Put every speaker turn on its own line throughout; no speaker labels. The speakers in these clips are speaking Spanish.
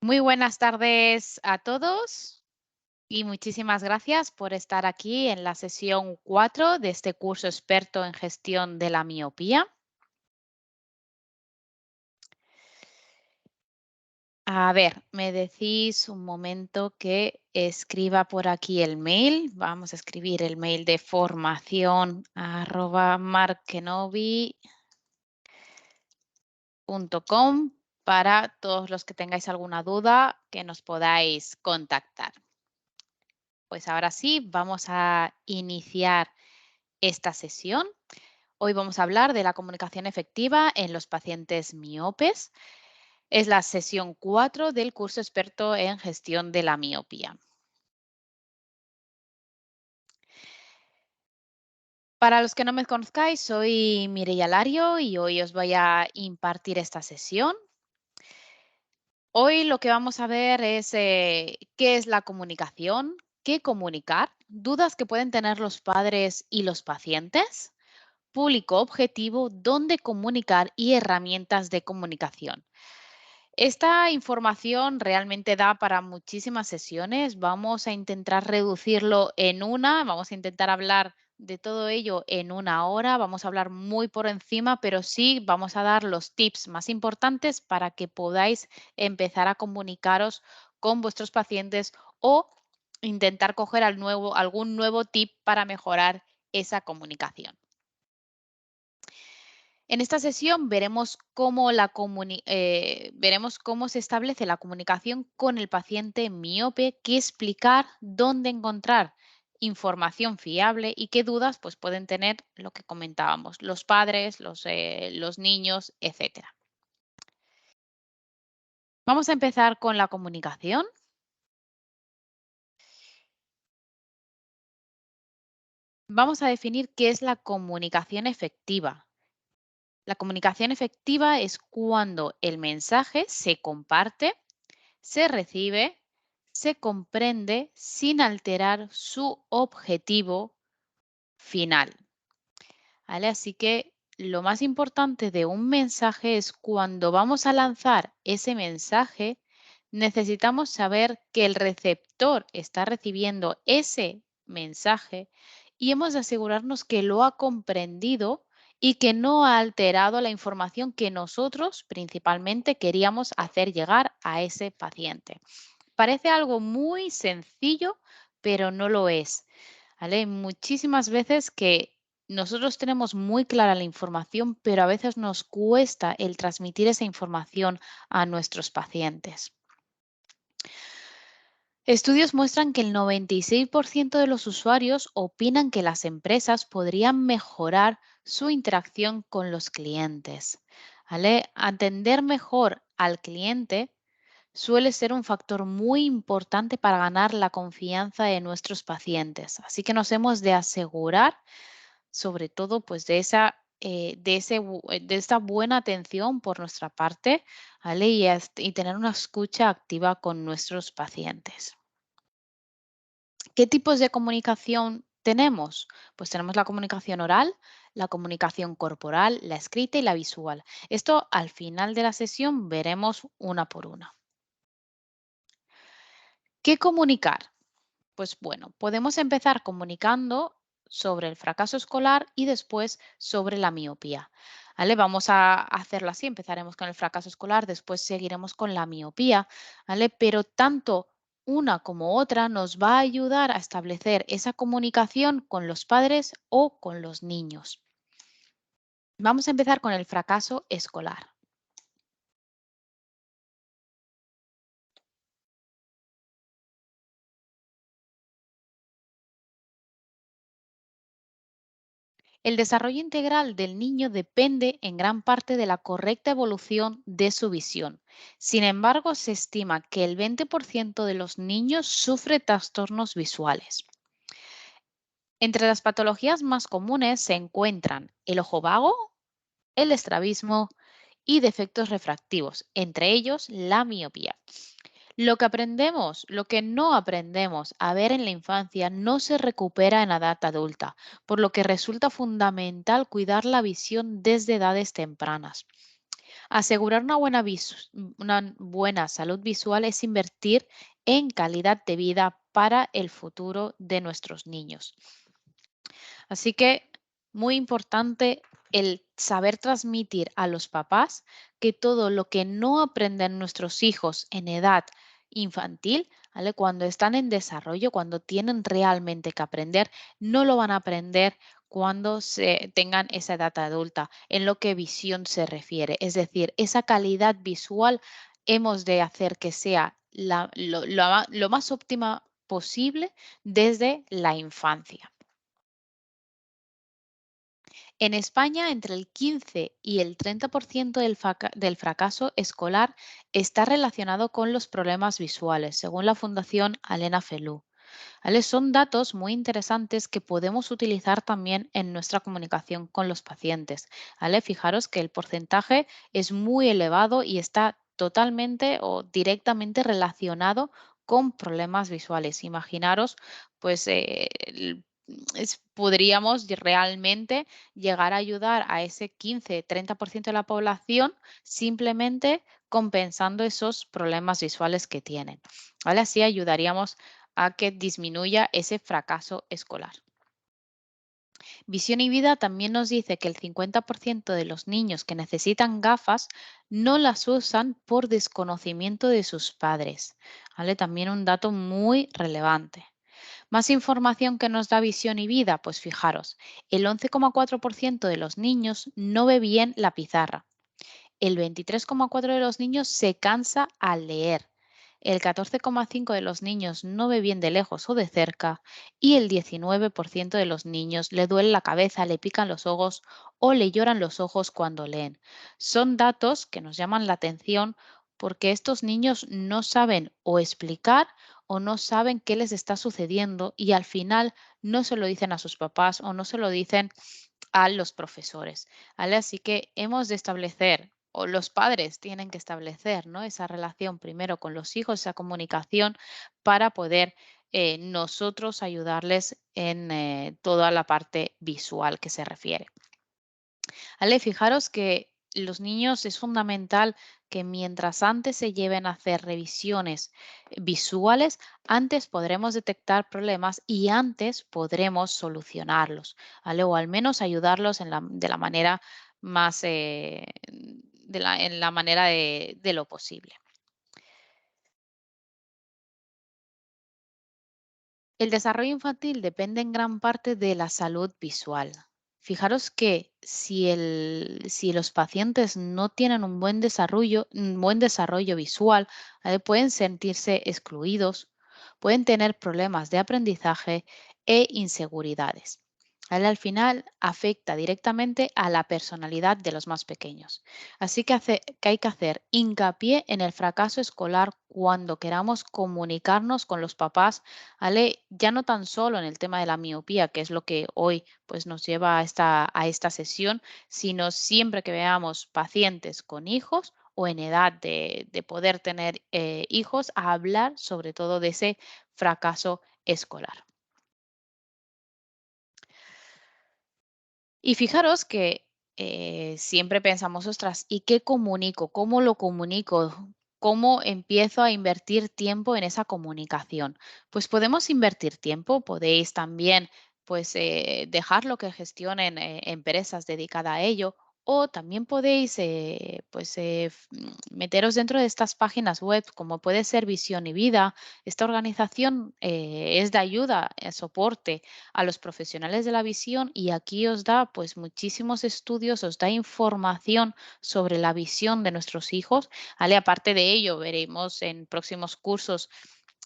Muy buenas tardes a todos y muchísimas gracias por estar aquí en la sesión 4 de este curso experto en gestión de la miopía. A ver, me decís un momento que escriba por aquí el mail. Vamos a escribir el mail de formación@markenovi.com para todos los que tengáis alguna duda que nos podáis contactar. Pues ahora sí, vamos a iniciar esta sesión. Hoy vamos a hablar de la comunicación efectiva en los pacientes miopes. Es la sesión 4 del curso experto en gestión de la miopía. Para los que no me conozcáis, soy Mireia Lario y hoy os voy a impartir esta sesión. Hoy lo que vamos a ver es qué es la comunicación, qué comunicar, dudas que pueden tener los padres y los pacientes, público objetivo, dónde comunicar y herramientas de comunicación. Esta información realmente da para muchísimas sesiones. Vamos a intentar reducirlo en una, vamos a intentar hablar de todo ello en una hora. Vamos a hablar muy por encima, pero sí vamos a dar los tips más importantes para que podáis empezar a comunicaros con vuestros pacientes o intentar coger algún nuevo tip para mejorar esa comunicación. En esta sesión veremos cómo se establece la comunicación con el paciente miope, qué explicar, dónde encontrar información fiable y qué dudas pues, pueden tener lo que comentábamos, los padres, los niños, etcétera. Vamos a empezar con la comunicación. Vamos a definir qué es la comunicación efectiva. La comunicación efectiva es cuando el mensaje se comparte, se recibe, se comprende sin alterar su objetivo final. ¿Vale? Así que lo más importante de un mensaje es cuando vamos a lanzar ese mensaje, necesitamos saber que el receptor está recibiendo ese mensaje y hemos de asegurarnos que lo ha comprendido y que no ha alterado la información que nosotros principalmente queríamos hacer llegar a ese paciente. Parece algo muy sencillo, pero no lo es. ¿Vale? Hay muchísimas veces que nosotros tenemos muy clara la información, pero a veces nos cuesta el transmitir esa información a nuestros pacientes. Estudios muestran que el 96% de los usuarios opinan que las empresas podrían mejorar su interacción con los clientes. ¿Vale? Atender mejor al cliente suele ser un factor muy importante para ganar la confianza de nuestros pacientes. Así que nos hemos de asegurar, sobre todo, pues de esta buena atención por nuestra parte, ¿vale? Y tener una escucha activa con nuestros pacientes. ¿Qué tipos de comunicación tenemos? Pues tenemos la comunicación oral, la comunicación corporal, la escrita y la visual. Esto al final de la sesión veremos una por una. ¿Qué comunicar? Pues bueno, podemos empezar comunicando sobre el fracaso escolar y después sobre la miopía. ¿Vale? Vamos a hacerlo así, empezaremos con el fracaso escolar, después seguiremos con la miopía, ¿vale? Pero tanto una como otra nos va a ayudar a establecer esa comunicación con los padres o con los niños. Vamos a empezar con el fracaso escolar. El desarrollo integral del niño depende en gran parte de la correcta evolución de su visión. Sin embargo, se estima que el 20% de los niños sufre trastornos visuales. Entre las patologías más comunes se encuentran el ojo vago, el estrabismo y defectos refractivos, entre ellos la miopía. Lo que no aprendemos a ver en la infancia no se recupera en la edad adulta, por lo que resulta fundamental cuidar la visión desde edades tempranas. Asegurar una buena salud visual es invertir en calidad de vida para el futuro de nuestros niños. Así que muy importante el saber transmitir a los papás que todo lo que no aprenden nuestros hijos en edad infantil, ¿vale? Cuando están en desarrollo, cuando tienen realmente que aprender, no lo van a aprender cuando se tengan esa edad adulta, en lo que visión se refiere. Es decir, esa calidad visual hemos de hacer que sea lo más óptima posible desde la infancia. En España, entre el 15 y el 30% del fracaso escolar está relacionado con los problemas visuales, según la Fundación Alena Felú. ¿Vale? Son datos muy interesantes que podemos utilizar también en nuestra comunicación con los pacientes. ¿Vale? Fijaros que el porcentaje es muy elevado y está totalmente o directamente relacionado con problemas visuales. Imaginaros, pues podríamos realmente llegar a ayudar a ese 15-30% de la población simplemente compensando esos problemas visuales que tienen. ¿Vale? Así ayudaríamos a que disminuya ese fracaso escolar. Visión y Vida también nos dice que el 50% de los niños que necesitan gafas no las usan por desconocimiento de sus padres. ¿Vale? También un dato muy relevante. Más información que nos da Visión y Vida, pues fijaros, el 11,4% de los niños no ve bien la pizarra, el 23,4% de los niños se cansa al leer, el 14,5% de los niños no ve bien de lejos o de cerca y el 19% de los niños le duele la cabeza, le pican los ojos o le lloran los ojos cuando leen. Son datos que nos llaman la atención porque estos niños no saben o explicar o no saben qué les está sucediendo y al final no se lo dicen a sus papás o no se lo dicen a los profesores. ¿Vale? Así que hemos de establecer, o los padres tienen que establecer, ¿no? Esa relación primero con los hijos, esa comunicación para poder nosotros ayudarles en toda la parte visual que se refiere. ¿Vale? Fijaros que los niños es fundamental que mientras antes se lleven a hacer revisiones visuales, antes podremos detectar problemas y antes podremos solucionarlos, ¿vale? O al menos ayudarlos de la manera más, en la manera de lo posible. El desarrollo infantil depende en gran parte de la salud visual. Fijaros que si los pacientes no tienen un buen desarrollo visual, pueden sentirse excluidos, pueden tener problemas de aprendizaje e inseguridades. Al final afecta directamente a la personalidad de los más pequeños. Así que hay que hacer hincapié en el fracaso escolar cuando queramos comunicarnos con los papás, ¿vale? Ya no tan solo en el tema de la miopía, que es lo que hoy pues, nos lleva a esta sesión, sino siempre que veamos pacientes con hijos o en edad de poder tener hijos, a hablar sobre todo de ese fracaso escolar. Y fijaros que siempre pensamos, ostras, ¿y qué comunico? ¿Cómo lo comunico? ¿Cómo empiezo a invertir tiempo en esa comunicación? Pues podemos invertir tiempo, podéis también pues dejarlo que gestionen empresas dedicadas a ello o también podéis meteros dentro de estas páginas web como puede ser Visión y Vida. Esta organización es de ayuda, soporte a los profesionales de la visión y aquí os da pues muchísimos estudios, os da información sobre la visión de nuestros hijos. ¿Vale? Aparte de ello, veremos en próximos cursos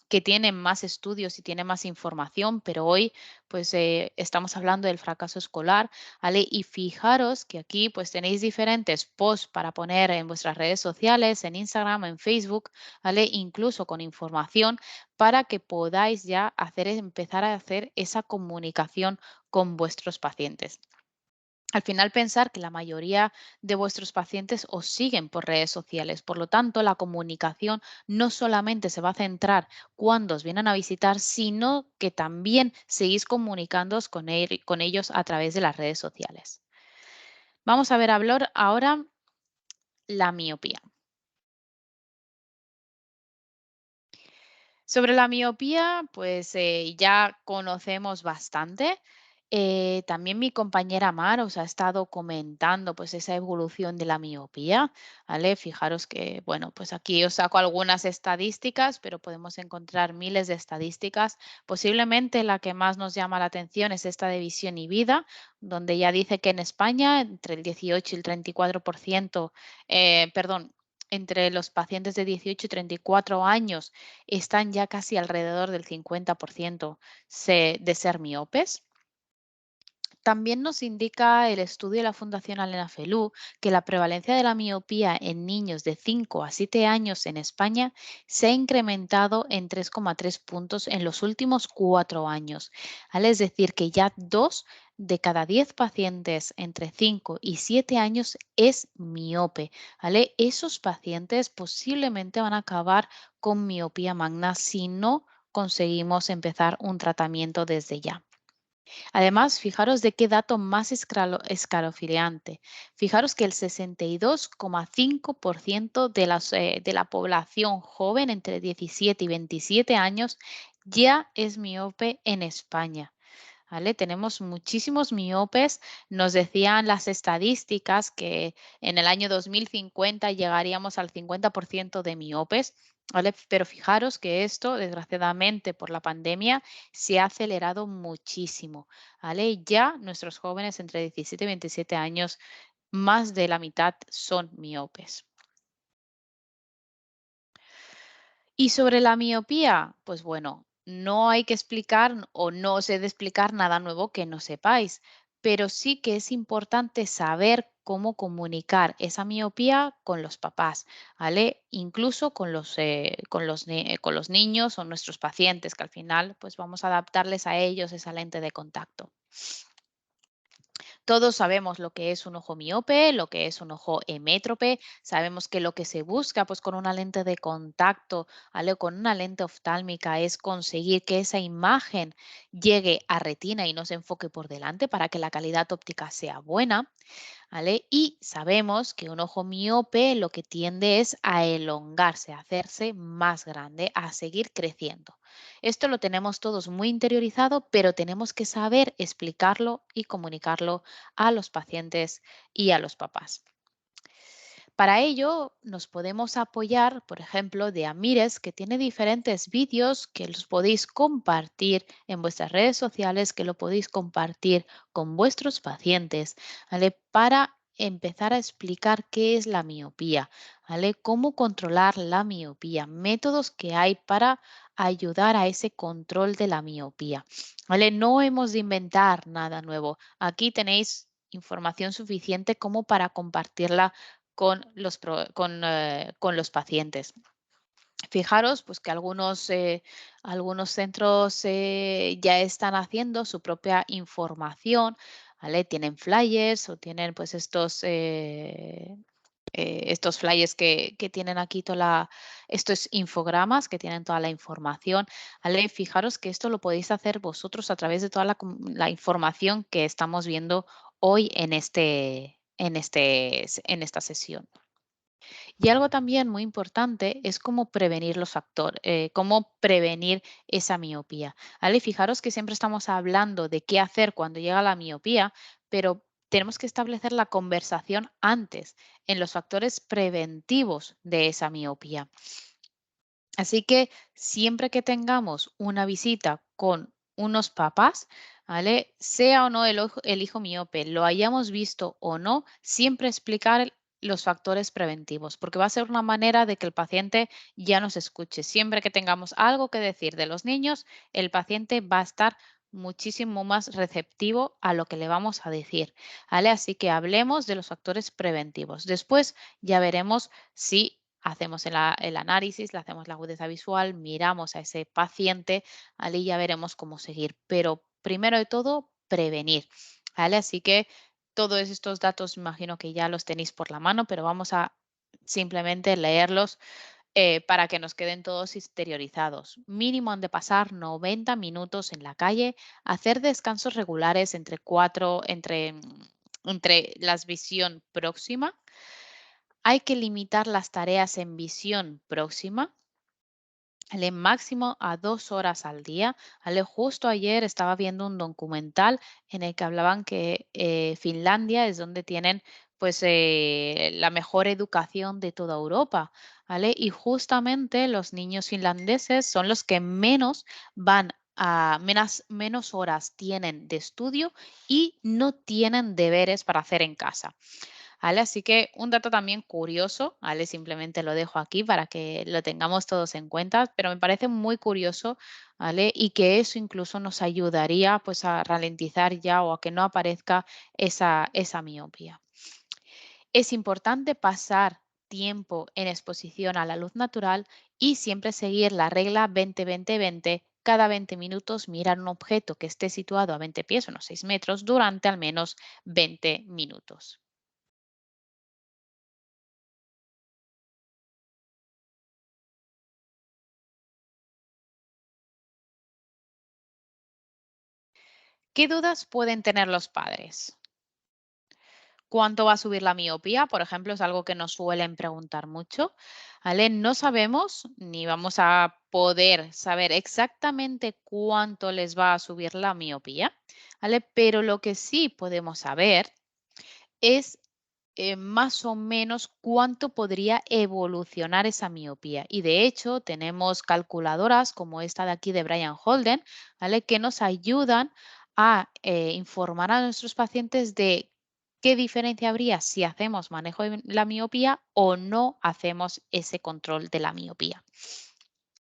que tienen más estudios y tienen más información, pero hoy pues estamos hablando del fracaso escolar, ¿vale? Y fijaros que aquí pues tenéis diferentes posts para poner en vuestras redes sociales, en Instagram, en Facebook, ¿vale? Incluso con información para que podáis ya empezar a hacer esa comunicación con vuestros pacientes. Al final pensar que la mayoría de vuestros pacientes os siguen por redes sociales, por lo tanto la comunicación no solamente se va a centrar cuando os vienen a visitar, sino que también seguís comunicándoos con ellos a través de las redes sociales. Vamos a ver hablar ahora la miopía. Sobre la miopía, pues ya conocemos bastante. También mi compañera Mar os ha estado comentando pues esa evolución de la miopía, ¿vale? Fijaros que, bueno, pues aquí os saco algunas estadísticas, pero podemos encontrar miles de estadísticas. Posiblemente la que más nos llama la atención es esta de Visión y Vida, donde ya dice que en España entre el 18 y el 34%, perdón, entre los pacientes de 18 y 34 años están ya casi alrededor del 50% de ser miopes. También nos indica el estudio de la Fundación Alena Felú que la prevalencia de la miopía en niños de 5 a 7 años en España se ha incrementado en 3,3 puntos en los últimos 4 años. ¿Vale? Es decir, que ya 2 de cada 10 pacientes entre 5 y 7 años es miope. ¿Vale? Esos pacientes posiblemente van a acabar con miopía magna si no conseguimos empezar un tratamiento desde ya. Además, fijaros de qué dato más escalofriante. Fijaros que el 62,5% de la población joven entre 17 y 27 años ya es miope en España. ¿Vale? Tenemos muchísimos miopes. Nos decían las estadísticas que en el año 2050 llegaríamos al 50% de miopes, ¿vale? Pero fijaros que esto, desgraciadamente, por la pandemia, se ha acelerado muchísimo, ¿vale? Ya nuestros jóvenes entre 17 y 27 años, más de la mitad son miopes. Y sobre la miopía, pues bueno, no hay que explicar o no os he de explicar nada nuevo que no sepáis, pero sí que es importante saber cómo comunicar esa miopía con los papás, ¿vale? Incluso con los niños o nuestros pacientes, que al final pues vamos a adaptarles a ellos esa lente de contacto. Todos sabemos lo que es un ojo miope, lo que es un ojo emétrope, sabemos que lo que se busca pues con una lente de contacto, ¿vale? O con una lente oftálmica es conseguir que esa imagen llegue a retina y no se enfoque por delante para que la calidad óptica sea buena. ¿Vale? Y sabemos que un ojo miope lo que tiende es a elongarse, a hacerse más grande, a seguir creciendo. Esto lo tenemos todos muy interiorizado, pero tenemos que saber explicarlo y comunicarlo a los pacientes y a los papás. Para ello, nos podemos apoyar, por ejemplo, de Amires, que tiene diferentes vídeos que los podéis compartir en vuestras redes sociales, que lo podéis compartir con vuestros pacientes, ¿vale? Para empezar a explicar qué es la miopía, ¿vale? Cómo controlar la miopía, métodos que hay para ayudar a ese control de la miopía, ¿vale? No hemos de inventar nada nuevo. Aquí tenéis información suficiente como para compartirla con los pacientes. Fijaros pues, que algunos centros ya están haciendo su propia información, ¿vale? Tienen flyers o tienen pues estos flyers que tienen aquí estos infogramas que tienen toda la información, ¿vale? Fijaros que esto lo podéis hacer vosotros a través de toda la información que estamos viendo hoy en esta sesión. Y algo también muy importante es cómo prevenir los factores, cómo prevenir esa miopía. ¿Vale? Fijaros que siempre estamos hablando de qué hacer cuando llega la miopía, pero tenemos que establecer la conversación antes en los factores preventivos de esa miopía. Así que siempre que tengamos una visita con unos papás, ¿vale? Sea o no el hijo miope, lo hayamos visto o no, siempre explicar los factores preventivos, porque va a ser una manera de que el paciente ya nos escuche. Siempre que tengamos algo que decir de los niños, el paciente va a estar muchísimo más receptivo a lo que le vamos a decir, ¿vale? Así que hablemos de los factores preventivos. Después ya veremos si hacemos el análisis, le hacemos la agudeza visual, miramos a ese paciente, ¿vale? Y ya veremos cómo seguir. Pero primero de todo, prevenir, ¿vale? Así que todos estos datos imagino que ya los tenéis por la mano, pero vamos a simplemente leerlos para que nos queden todos exteriorizados. Mínimo han de pasar 90 minutos en la calle, hacer descansos regulares entre entre las visión próxima, Hay que limitar las tareas en visión próxima, ¿vale? Máximo a 2 horas al día, ¿vale? Justo ayer estaba viendo un documental en el que hablaban que Finlandia es donde tienen pues la mejor educación de toda Europa, ¿vale? Y justamente los niños finlandeses son los que menos van a menos horas tienen de estudio y no tienen deberes para hacer en casa. ¿Vale? Así que un dato también curioso, ¿vale? Simplemente lo dejo aquí para que lo tengamos todos en cuenta, pero me parece muy curioso, ¿vale? Y que eso incluso nos ayudaría pues a ralentizar ya o a que no aparezca esa miopía. Es importante pasar tiempo en exposición a la luz natural y siempre seguir la regla 20-20-20. Cada 20 minutos mirar un objeto que esté situado a 20 pies, unos 6 metros, durante al menos 20 minutos. ¿Qué dudas pueden tener los padres? ¿Cuánto va a subir la miopía? Por ejemplo, es algo que nos suelen preguntar mucho. ¿Vale? No sabemos ni vamos a poder saber exactamente cuánto les va a subir la miopía, ¿vale? Pero lo que sí podemos saber es más o menos cuánto podría evolucionar esa miopía. Y de hecho, tenemos calculadoras como esta de aquí de Brian Holden, ¿vale? Que nos ayudan a informar a nuestros pacientes de qué diferencia habría si hacemos manejo de la miopía o no hacemos ese control de la miopía.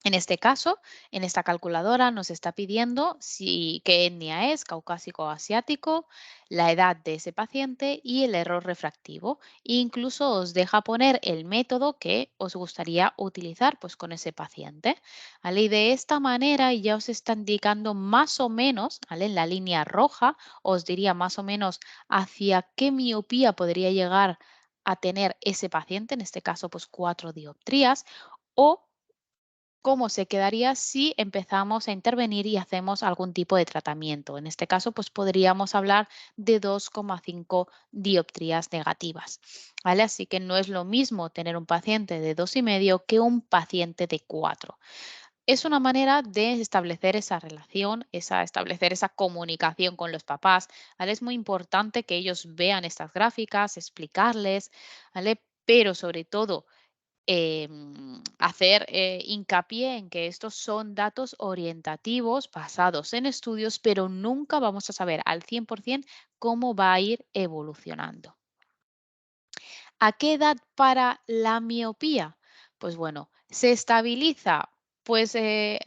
En este caso, en esta calculadora nos está pidiendo si qué etnia es, caucásico o asiático, la edad de ese paciente y el error refractivo. E incluso os deja poner el método que os gustaría utilizar pues, con ese paciente. ¿Vale? Y de esta manera ya os está indicando más o menos, ¿vale? En la línea roja, os diría más o menos hacia qué miopía podría llegar a tener ese paciente, en este caso pues 4 dioptrías, o cómo se quedaría si empezamos a intervenir y hacemos algún tipo de tratamiento. En este caso, pues podríamos hablar de 2,5 dioptrías negativas. ¿Vale? Así que no es lo mismo tener un paciente de 2,5 que un paciente de 4. Es una manera de establecer esa relación, establecer esa comunicación con los papás. ¿Vale? Es muy importante que ellos vean estas gráficas, explicarles, ¿vale? Pero sobre todo hacer hincapié en que estos son datos orientativos basados en estudios, pero nunca vamos a saber al 100% cómo va a ir evolucionando. ¿A qué edad para la miopía? Pues bueno, ¿se estabiliza? Pues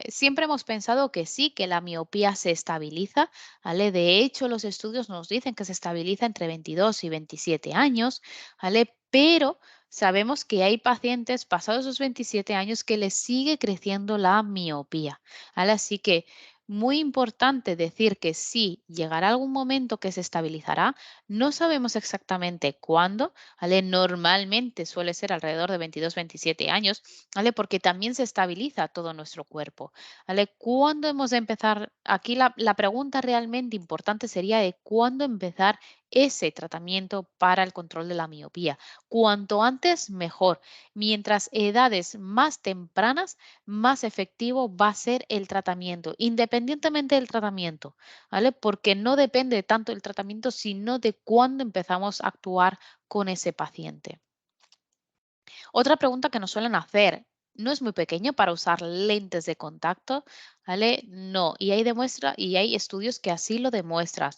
siempre hemos pensado que sí, que la miopía se estabiliza, ¿vale? De hecho, los estudios nos dicen que se estabiliza entre 22 y 27 años, ¿vale? Pero sabemos que hay pacientes pasados los 27 años que les sigue creciendo la miopía, ¿vale? Así que muy importante decir que sí, llegará algún momento que se estabilizará, no sabemos exactamente cuándo, ¿vale? Normalmente suele ser alrededor de 22-27 años, ¿vale? Porque también se estabiliza todo nuestro cuerpo, ¿vale? ¿Cuándo hemos de empezar? Aquí la pregunta realmente importante sería de cuándo empezar ese tratamiento para el control de la miopía. Cuanto antes, mejor. Mientras edades más tempranas, más efectivo va a ser el tratamiento, independientemente del tratamiento. ¿Vale? Porque no depende tanto del tratamiento, sino de cuándo empezamos a actuar con ese paciente. Otra pregunta que nos suelen hacer, ¿no es muy pequeño para usar lentes de contacto? ¿Vale? No, y hay estudios que así lo demuestran.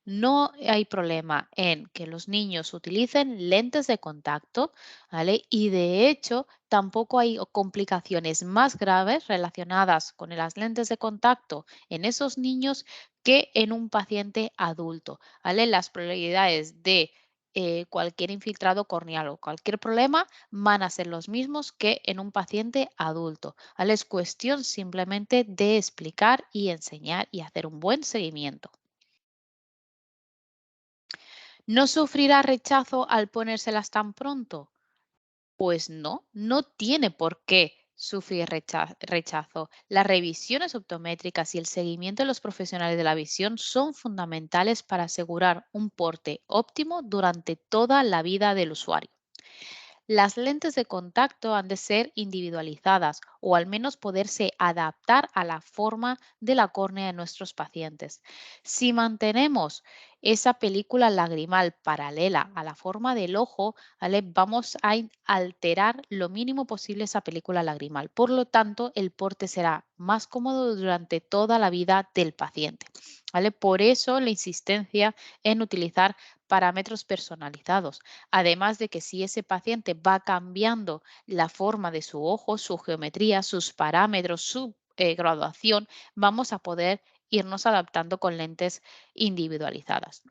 No hay problema en que los niños utilicen lentes de contacto, ¿vale? Y de hecho, tampoco hay complicaciones más graves relacionadas con las lentes de contacto en esos niños que en un paciente adulto, ¿vale? Las probabilidades de cualquier infiltrado corneal o cualquier problema van a ser los mismos que en un paciente adulto. ¿Vale? Es cuestión simplemente de explicar y enseñar y hacer un buen seguimiento. ¿No sufrirá rechazo al ponérselas tan pronto? Pues no, no tiene por qué sufrir rechazo. Las revisiones optométricas y el seguimiento de los profesionales de la visión son fundamentales para asegurar un porte óptimo durante toda la vida del usuario. Las lentes de contacto han de ser individualizadas o al menos poderse adaptar a la forma de la córnea de nuestros pacientes. Si mantenemos esa película lagrimal paralela a la forma del ojo, ¿vale? Vamos a alterar lo mínimo posible esa película lagrimal. Por lo tanto, el porte será más cómodo durante toda la vida del paciente. ¿Vale? Por eso la insistencia en utilizar parámetros personalizados. Además de que si ese paciente va cambiando la forma de su ojo, su geometría, sus parámetros, su graduación, vamos a poder irnos adaptando con lentes individualizadas.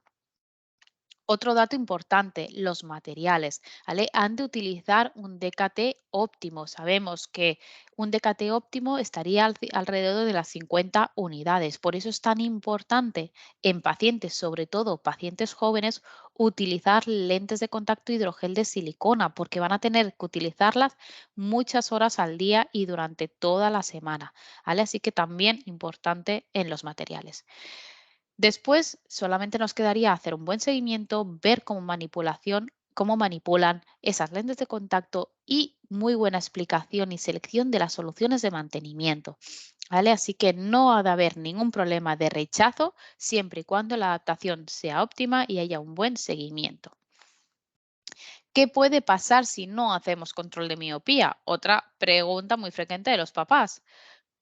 Otro dato importante, los materiales, ¿vale? Han de utilizar un DKT óptimo. Sabemos que un DKT óptimo estaría alrededor de las 50 unidades. Por eso es tan importante en pacientes, sobre todo pacientes jóvenes, utilizar lentes de contacto hidrogel de silicona, porque van a tener que utilizarlas muchas horas al día y durante toda la semana, ¿vale? Así que también importante en los materiales. Después, solamente nos quedaría hacer un buen seguimiento, ver cómo manipulan esas lentes de contacto y muy buena explicación y selección de las soluciones de mantenimiento. ¿Vale? Así que no ha de haber ningún problema de rechazo siempre y cuando la adaptación sea óptima y haya un buen seguimiento. ¿Qué puede pasar si no hacemos control de miopía? Otra pregunta muy frecuente de los papás.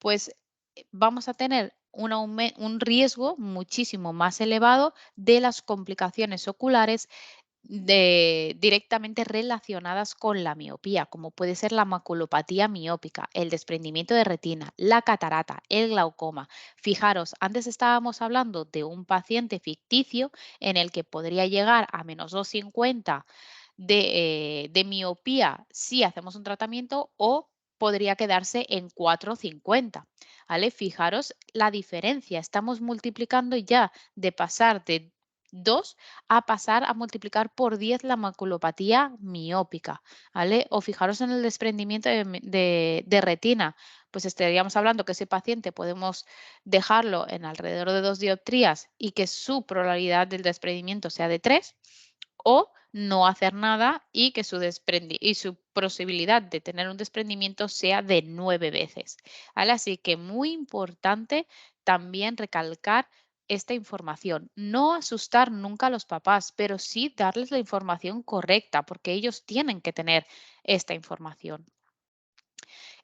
Pues vamos a tener un riesgo muchísimo más elevado de las complicaciones oculares directamente relacionadas con la miopía, como puede ser la maculopatía miópica, el desprendimiento de retina, la catarata, el glaucoma. Fijaros, antes estábamos hablando de un paciente ficticio en el que podría llegar a menos 250 de miopía si hacemos un tratamiento o podría quedarse en 4,50. ¿Vale? Fijaros la diferencia. Estamos multiplicando ya de pasar de 2 a pasar a multiplicar por 10 la maculopatía miópica. ¿Vale? O fijaros en el desprendimiento de retina. Pues estaríamos hablando que ese paciente podemos dejarlo en alrededor de 2 dioptrías y que su probabilidad del desprendimiento sea de 3 o no hacer nada y que su posibilidad de tener un desprendimiento sea de 9 veces. ¿Vale? Así que muy importante también recalcar esta información. No asustar nunca a los papás, pero sí darles la información correcta, porque ellos tienen que tener esta información.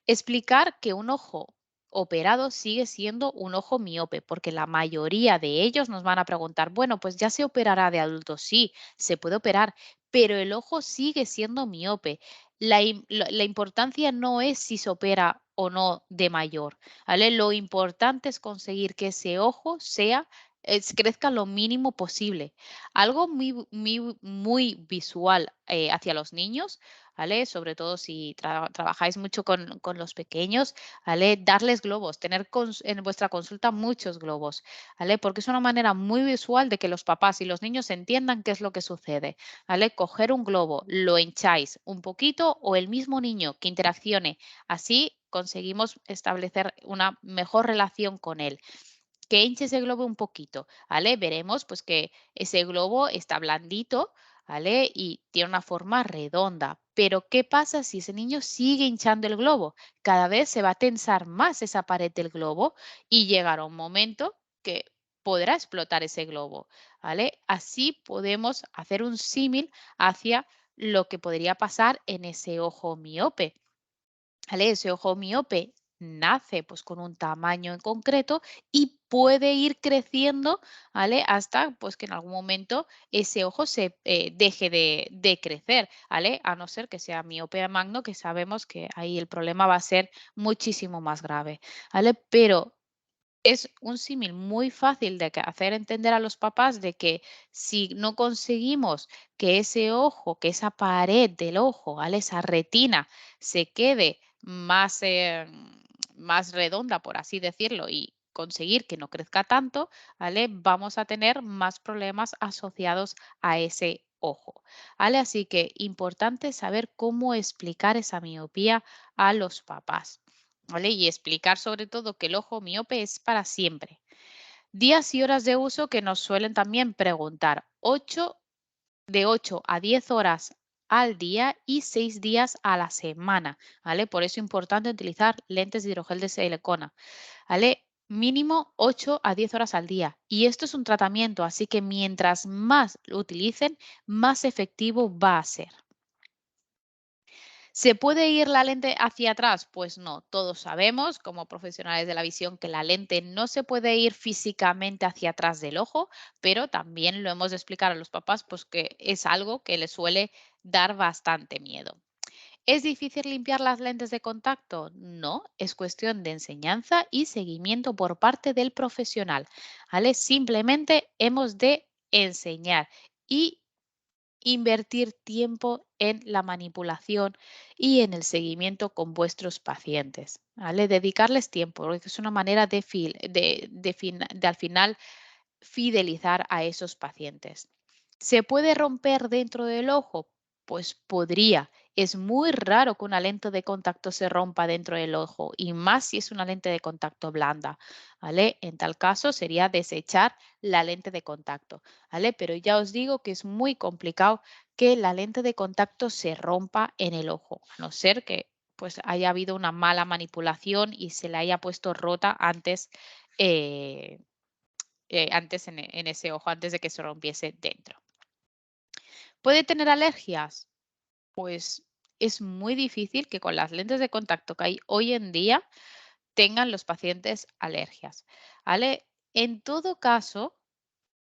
Explicar que un ojo operado sigue siendo un ojo miope, porque la mayoría de ellos nos van a preguntar, bueno, pues ya se operará de adulto, sí, se puede operar, pero el ojo sigue siendo miope. La importancia no es si se opera o no de mayor, ¿vale? Lo importante es conseguir que ese ojo crezca lo mínimo posible. Algo muy visual hacia los niños, ¿vale? Sobre todo si trabajáis mucho con los pequeños, ¿vale? Darles globos, tener en vuestra consulta muchos globos, ¿vale? Porque es una manera muy visual de que los papás y los niños entiendan qué es lo que sucede, ¿vale? Coger un globo, lo hincháis un poquito o el mismo niño que interaccione, así conseguimos establecer una mejor relación con él. Que hinche ese globo un poquito, ¿vale? Veremos pues que ese globo está blandito, ¿vale? Y tiene una forma redonda. Pero ¿qué pasa si ese niño sigue hinchando el globo? Cada vez se va a tensar más esa pared del globo y llegará un momento que podrá explotar ese globo, ¿vale? Así podemos hacer un símil hacia lo que podría pasar en ese ojo miope. ¿Vale? Ese ojo miope nace pues con un tamaño en concreto y puede ir creciendo, ¿vale? Hasta pues que en algún momento ese ojo se deje de crecer, ¿vale? A no ser que sea miopía magno, que sabemos que ahí el problema va a ser muchísimo más grave, ¿vale? Pero es un símil muy fácil de hacer entender a los papás de que si no conseguimos que ese ojo, que esa pared del ojo, ¿vale? Esa retina se quede más redonda, por así decirlo, y conseguir que no crezca tanto, ¿vale? Vamos a tener más problemas asociados a ese ojo, ¿vale? Así que importante saber cómo explicar esa miopía a los papás. ¿Vale? Y explicar sobre todo que el ojo miope es para siempre. Días y horas de uso que nos suelen también preguntar. De 8 a 10 horas al día y 6 días a la semana, ¿vale? Por eso es importante utilizar lentes de hidrogel de silicona, ¿vale? Mínimo 8 a 10 horas al día. Y esto es un tratamiento, así que mientras más lo utilicen, más efectivo va a ser. ¿Se puede ir la lente hacia atrás? Pues no, todos sabemos como profesionales de la visión que la lente no se puede ir físicamente hacia atrás del ojo, pero también lo hemos de explicar a los papás pues que es algo que les suele dar bastante miedo. ¿Es difícil limpiar las lentes de contacto? No, es cuestión de enseñanza y seguimiento por parte del profesional, ¿vale? Simplemente hemos de enseñar y invertir tiempo en la manipulación y en el seguimiento con vuestros pacientes, ¿vale? Dedicarles tiempo, porque es una manera de al final fidelizar a esos pacientes. ¿Se puede romper dentro del ojo? Pues podría. Es muy raro que una lente de contacto se rompa dentro del ojo y más si es una lente de contacto blanda, ¿vale? En tal caso sería desechar la lente de contacto, ¿vale? Pero ya os digo que es muy complicado que la lente de contacto se rompa en el ojo, a no ser que pues haya habido una mala manipulación y se le haya puesto rota eh, antes en ese ojo, antes de que se rompiese dentro. ¿Puede tener alergias? Pues es muy difícil que con las lentes de contacto que hay hoy en día tengan los pacientes alergias, ¿vale? En todo caso,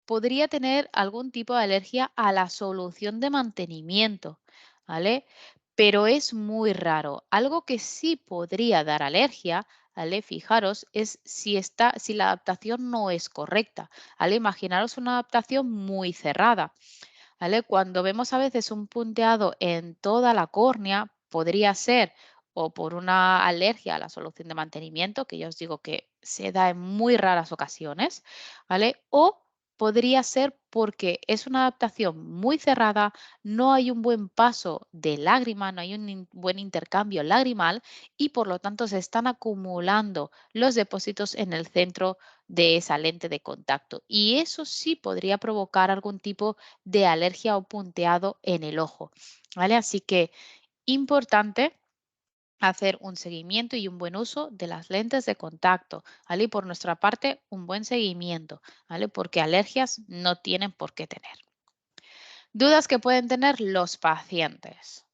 podría tener algún tipo de alergia a la solución de mantenimiento, ¿vale? Pero es muy raro. Algo que sí podría dar alergia, ¿vale? Fijaros, es si la adaptación no es correcta, ¿vale? Imaginaros una adaptación muy cerrada. ¿Vale? Cuando vemos a veces un punteado en toda la córnea, podría ser o por una alergia a la solución de mantenimiento, que ya os digo que se da en muy raras ocasiones, ¿vale? O podría ser porque es una adaptación muy cerrada, no hay un buen paso de lágrima, no hay un buen intercambio lagrimal y por lo tanto se están acumulando los depósitos en el centro de esa lente de contacto. Y eso sí podría provocar algún tipo de alergia o punteado en el ojo, ¿vale? Así que importante hacer un seguimiento y un buen uso de las lentes de contacto, ¿vale? Y por nuestra parte, un buen seguimiento, ¿vale? Porque alergias no tienen por qué tener. Dudas que pueden tener los pacientes.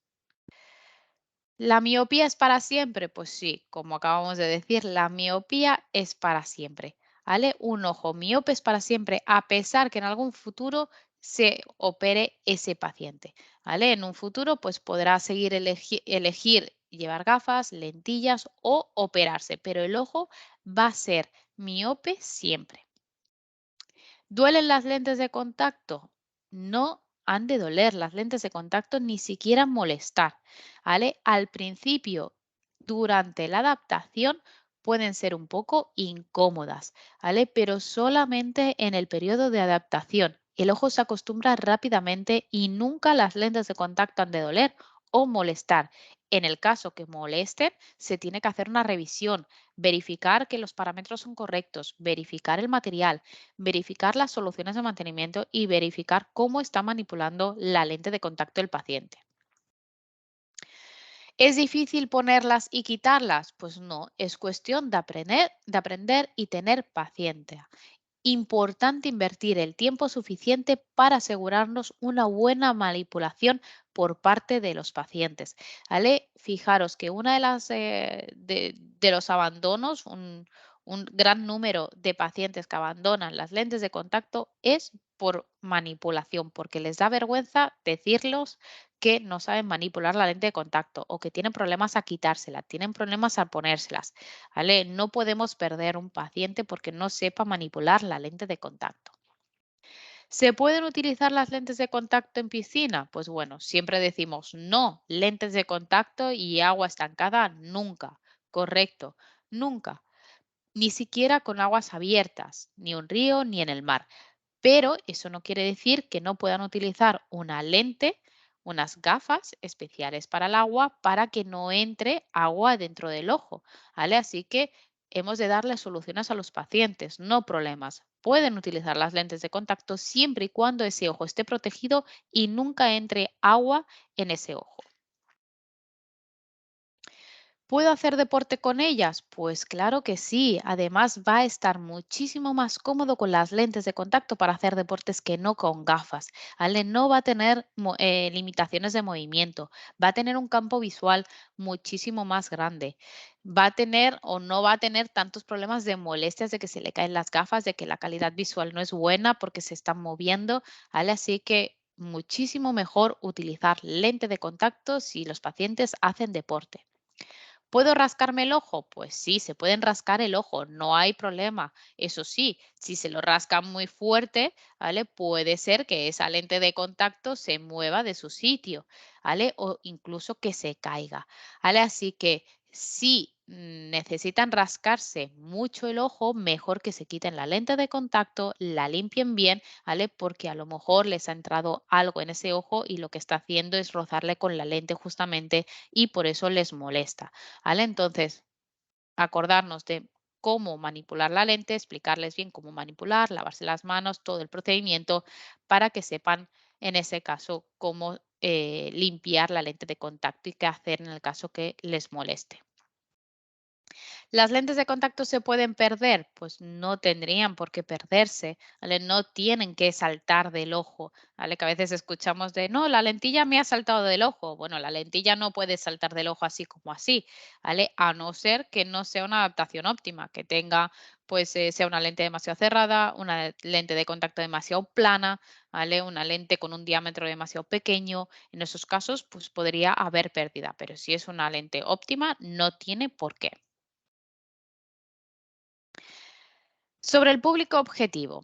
¿La miopía es para siempre? Pues sí, como acabamos de decir, la miopía es para siempre, ¿vale? Un ojo miope es para siempre, a pesar que en algún futuro se opere ese paciente, ¿vale? En un futuro, pues podrá seguir elegir llevar gafas, lentillas o operarse, pero el ojo va a ser miope siempre. ¿Duelen las lentes de contacto? No han de doler las lentes de contacto ni siquiera molestar, ¿vale? Al principio, durante la adaptación, pueden ser un poco incómodas, ¿vale? Pero solamente en el periodo de adaptación. El ojo se acostumbra rápidamente y nunca las lentes de contacto han de doler o molestar. En el caso que molesten, se tiene que hacer una revisión, verificar que los parámetros son correctos, verificar el material, verificar las soluciones de mantenimiento y verificar cómo está manipulando la lente de contacto el paciente. ¿Es difícil ponerlas y quitarlas? Pues no, es cuestión de aprender y tener paciencia. Importante invertir el tiempo suficiente para asegurarnos una buena manipulación por parte de los pacientes. ¿Vale? Fijaros que una de las de los abandonos, un gran número de pacientes que abandonan las lentes de contacto es por manipulación, porque les da vergüenza decirlos que no saben manipular la lente de contacto o que tienen problemas a quitársela, tienen problemas a ponérselas. ¿Vale? No podemos perder un paciente porque no sepa manipular la lente de contacto. ¿Se pueden utilizar las lentes de contacto en piscina? Pues bueno, siempre decimos no, lentes de contacto y agua estancada nunca. Correcto, nunca. Ni siquiera con aguas abiertas, ni un río ni en el mar. Pero eso no quiere decir que no puedan utilizar una lente, unas gafas especiales para el agua para que no entre agua dentro del ojo, ¿vale? Así que hemos de darle soluciones a los pacientes, no problemas. pueden utilizar las lentes de contacto siempre y cuando ese ojo esté protegido y nunca entre agua en ese ojo. ¿Puedo hacer deporte con ellas? Pues claro que sí. Además, va a estar muchísimo más cómodo con las lentes de contacto para hacer deportes que no con gafas. ¿Vale? No va a tener limitaciones de movimiento. Va a tener un campo visual muchísimo más grande. Va a tener o no va a tener tantos problemas de molestias de que se le caen las gafas, de que la calidad visual no es buena porque se están moviendo. ¿Vale? Así que muchísimo mejor utilizar lente de contacto si los pacientes hacen deporte. ¿Puedo rascarme el ojo? Pues sí, se pueden rascar el ojo, no hay problema. Eso sí, si se lo rascan muy fuerte, ¿vale? Puede ser que esa lente de contacto se mueva de su sitio, ¿vale? O incluso que se caiga, ¿vale? Así que si necesitan rascarse mucho el ojo, mejor que se quiten la lente de contacto, la limpien bien, ¿vale? Porque a lo mejor les ha entrado algo en ese ojo y lo que está haciendo es rozarle con la lente justamente y por eso les molesta. ¿Vale? Entonces, acordarnos de cómo manipular la lente, explicarles bien cómo manipular, lavarse las manos, todo el procedimiento para que sepan en ese caso cómo limpiar la lente de contacto y qué hacer en el caso que les moleste. ¿Las lentes de contacto se pueden perder? Pues no tendrían por qué perderse, ¿vale? No tienen que saltar del ojo, ¿vale? Que a veces escuchamos de, no, la lentilla me ha saltado del ojo. Bueno, la lentilla no puede saltar del ojo así como así, ¿vale? A no ser que no sea una adaptación óptima, que tenga, pues, sea una lente demasiado cerrada, una lente de contacto demasiado plana, ¿vale? Una lente con un diámetro demasiado pequeño. En esos casos, pues podría haber pérdida, pero si es una lente óptima, no tiene por qué. Sobre el público objetivo,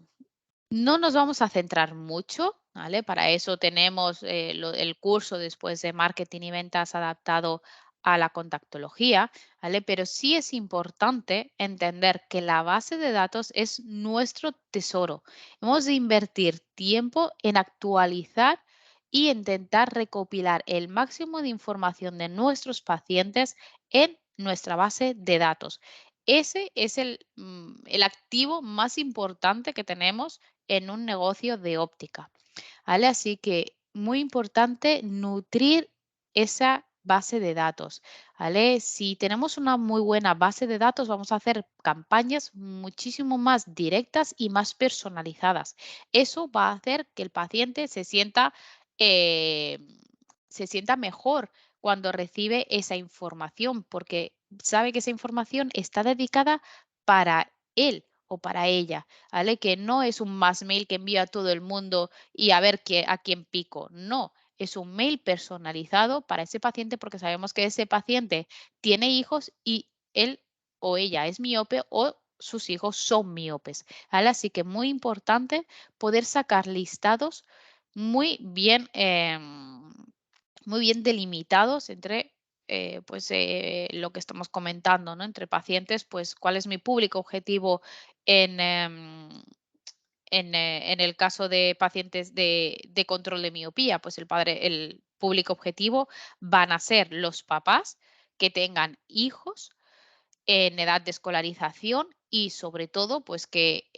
no nos vamos a centrar mucho, ¿vale? Para eso tenemos el curso después de marketing y ventas adaptado a la contactología, ¿vale? Pero sí es importante entender que la base de datos es nuestro tesoro. Hemos de invertir tiempo en actualizar y intentar recopilar el máximo de información de nuestros pacientes en nuestra base de datos. Ese es el activo más importante que tenemos en un negocio de óptica, ¿vale? Así que muy importante nutrir esa base de datos, ¿vale? Si tenemos una muy buena base de datos, vamos a hacer campañas muchísimo más directas y más personalizadas. Eso va a hacer que el paciente eh, se sienta mejor cuando recibe esa información, porque sabe que esa información está dedicada para él o para ella, ¿vale? Que no es un mass mail que envía a todo el mundo y a ver a quién pico. No, es un mail personalizado para ese paciente porque sabemos que ese paciente tiene hijos y él o ella es miope o sus hijos son miopes, ¿vale? Así que muy importante poder sacar listados muy bien, muy bien delimitados entre lo que estamos comentando, ¿no? Entre pacientes, pues cuál es mi público objetivo en, en el caso de pacientes de control de miopía, pues el público objetivo van a ser los papás que tengan hijos en edad de escolarización y sobre todo, pues que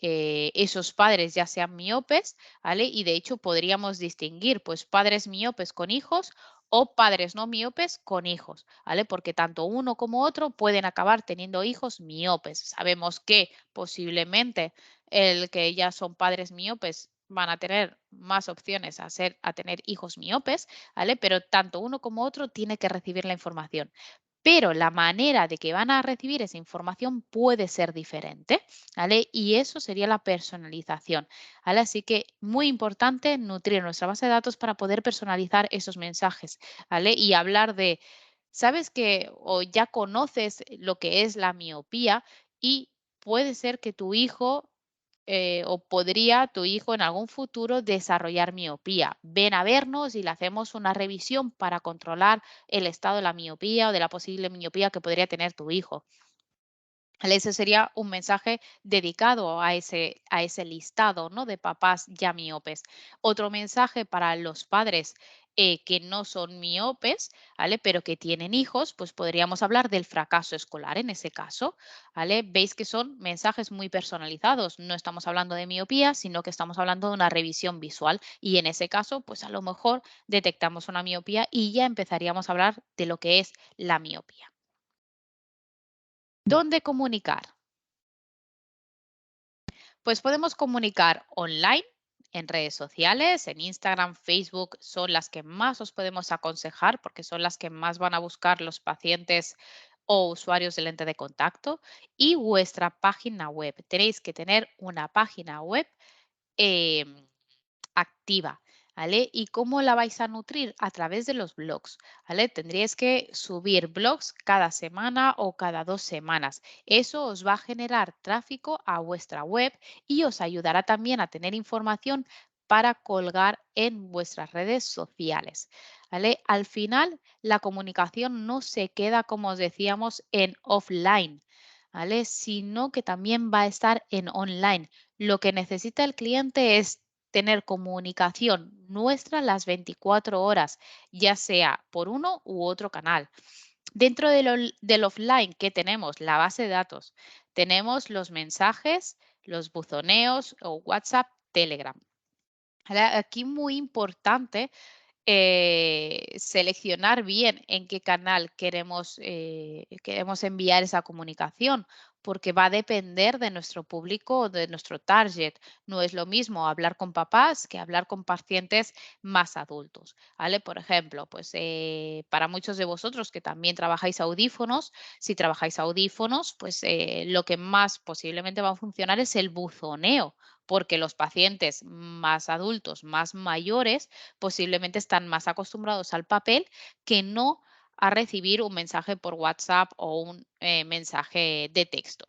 esos padres ya sean miopes, ¿vale? Y de hecho podríamos distinguir, pues padres miopes con hijos o padres no miopes con hijos, ¿vale? Porque tanto uno como otro pueden acabar teniendo hijos miopes. Sabemos que posiblemente el que ya son padres miopes van a tener más opciones a tener hijos miopes, ¿vale? Pero tanto uno como otro tiene que recibir la información, pero la manera de que van a recibir esa información puede ser diferente, ¿vale? Y eso sería la personalización, ¿vale? Así que muy importante nutrir nuestra base de datos para poder personalizar esos mensajes, ¿vale? Y hablar de, ¿sabes que o ya conoces lo que es la miopía y puede ser que tu hijo o podría tu hijo en algún futuro desarrollar miopía? Ven a vernos y le hacemos una revisión para controlar el estado de la miopía o de la posible miopía que podría tener tu hijo. ¿Vale? Ese sería un mensaje dedicado a ese listado, ¿no? De papás ya miopes. Otro mensaje para los padres. que no son miopes, ¿vale? Pero que tienen hijos, pues podríamos hablar del fracaso escolar en ese caso, ¿vale? Veis que son mensajes muy personalizados. No estamos hablando de miopía, sino que estamos hablando de una revisión visual y en ese caso, pues a lo mejor detectamos una miopía y ya empezaríamos a hablar de lo que es la miopía. ¿Dónde comunicar? Pues podemos comunicar online, en redes sociales, en Instagram, Facebook, son las que más os podemos aconsejar porque son las que más van a buscar los pacientes o usuarios de lente de contacto y vuestra página web. Tenéis que tener una página web em, activa, ¿vale? ¿Y cómo la vais a nutrir? A través de los blogs, ¿vale? Tendríais que subir blogs cada semana o cada 2 semanas. Eso os va a generar tráfico a vuestra web y os ayudará también a tener información para colgar en vuestras redes sociales, ¿vale? Al final, la comunicación no se queda, como os decíamos, en offline, ¿vale? Sino que también va a estar en online. Lo que necesita el cliente es tener comunicación nuestra las 24 horas, ya sea por uno u otro canal. Dentro del offline, ¿qué tenemos? La base de datos. Tenemos los mensajes, los buzoneos o WhatsApp, Telegram. Ahora, aquí muy importante seleccionar bien en qué canal queremos enviar esa comunicación, porque va a depender de nuestro público o de nuestro target. No es lo mismo hablar con papás que hablar con pacientes más adultos, ¿vale? Por ejemplo, pues para muchos de vosotros que también trabajáis audífonos, si trabajáis audífonos, pues lo que más posiblemente va a funcionar es el buzoneo, porque los pacientes más adultos, más mayores, posiblemente están más acostumbrados al papel que no a recibir un mensaje por WhatsApp o un mensaje de texto.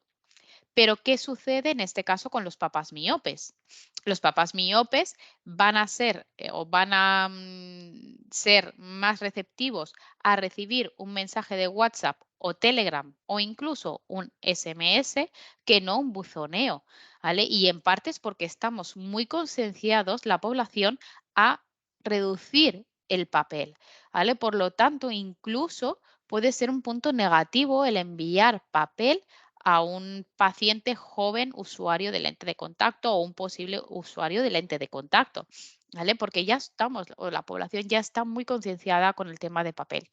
Pero, ¿qué sucede en este caso con los papás miopes? Los papás miopes van a ser o van a ser más receptivos a recibir un mensaje de WhatsApp o Telegram o incluso un SMS que no un buzoneo, ¿vale? Y en parte es porque estamos muy concienciados la población a reducir el papel, ¿vale? Por lo tanto, incluso puede ser un punto negativo el enviar papel a un paciente joven usuario de lente de contacto o un posible usuario de lente de contacto, ¿vale? Porque ya estamos, o la población ya está muy concienciada con el tema de papel.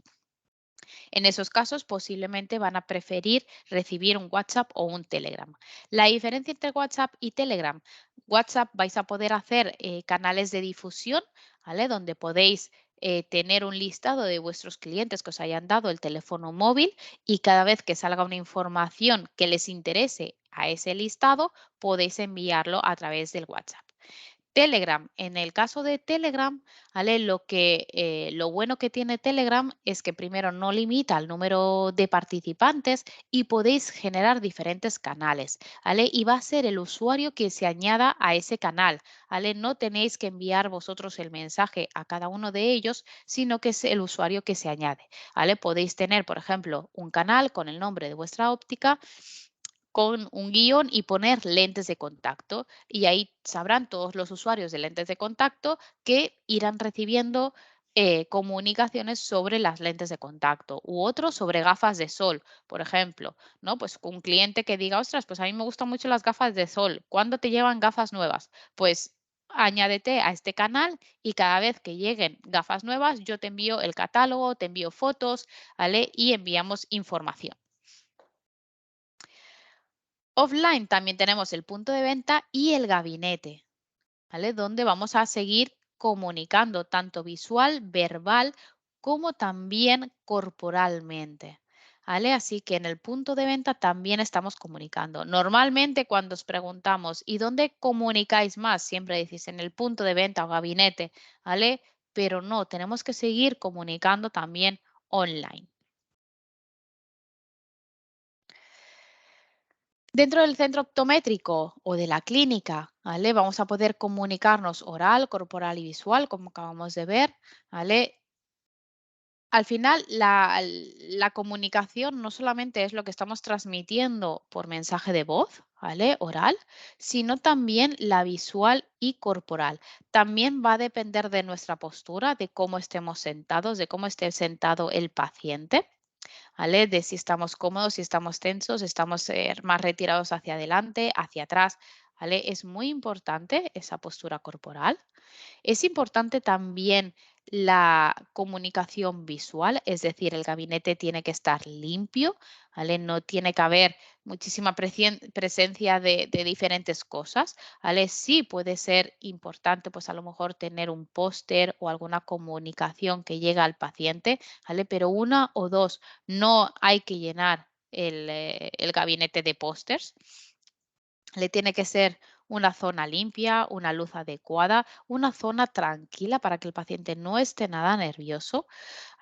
En esos casos, posiblemente van a preferir recibir un WhatsApp o un Telegram. La diferencia entre WhatsApp y Telegram, WhatsApp vais a poder hacer canales de difusión, ¿vale? Donde podéis tener un listado de vuestros clientes que os hayan dado el teléfono móvil y cada vez que salga una información que les interese a ese listado, podéis enviarlo a través del WhatsApp. Telegram, en el caso de Telegram, ¿vale? Lo bueno que tiene Telegram es que primero no limita el número de participantes y podéis generar diferentes canales, ¿vale? Y va a ser el usuario que se añada a ese canal, ¿vale? No tenéis que enviar vosotros el mensaje a cada uno de ellos, sino que es el usuario que se añade, ¿vale? Podéis tener, por ejemplo, un canal con el nombre de vuestra óptica con un guión y poner lentes de contacto. Y ahí sabrán todos los usuarios de lentes de contacto que irán recibiendo comunicaciones sobre las lentes de contacto u otros sobre gafas de sol, por ejemplo, ¿no? Pues un cliente que diga, ostras, pues a mí me gustan mucho las gafas de sol. ¿Cuándo te llevan gafas nuevas? Pues añádete a este canal y cada vez que lleguen gafas nuevas, yo te envío el catálogo, te envío fotos, ¿vale? Y enviamos información. Offline también tenemos el punto de venta y el gabinete, ¿vale? Donde vamos a seguir comunicando tanto visual, verbal, como también corporalmente, ¿vale? Así que en el punto de venta también estamos comunicando. Normalmente cuando os preguntamos, ¿y dónde comunicáis más? Siempre decís en el punto de venta o gabinete, ¿vale? Pero no, tenemos que seguir comunicando también online. Dentro del centro optométrico o de la clínica, ¿vale? Vamos a poder comunicarnos oral, corporal y visual, como acabamos de ver, ¿vale? Al final, la comunicación no solamente es lo que estamos transmitiendo por mensaje de voz, ¿vale? Oral, sino también la visual y corporal. También va a depender de nuestra postura, de cómo estemos sentados, de cómo esté sentado el paciente, ¿vale? De si estamos cómodos, si estamos tensos, estamos más retirados hacia adelante, hacia atrás, ¿vale? Es muy importante esa postura corporal. Es importante también la comunicación visual, es decir, el gabinete tiene que estar limpio, ¿vale? No tiene que haber muchísima presencia de diferentes cosas, ¿vale? Sí puede ser importante, pues a lo mejor tener un póster o alguna comunicación que llega al paciente, ¿vale? Pero una o dos, no hay que llenar el gabinete de pósters. Le tiene que ser una zona limpia, una luz adecuada, una zona tranquila para que el paciente no esté nada nervioso,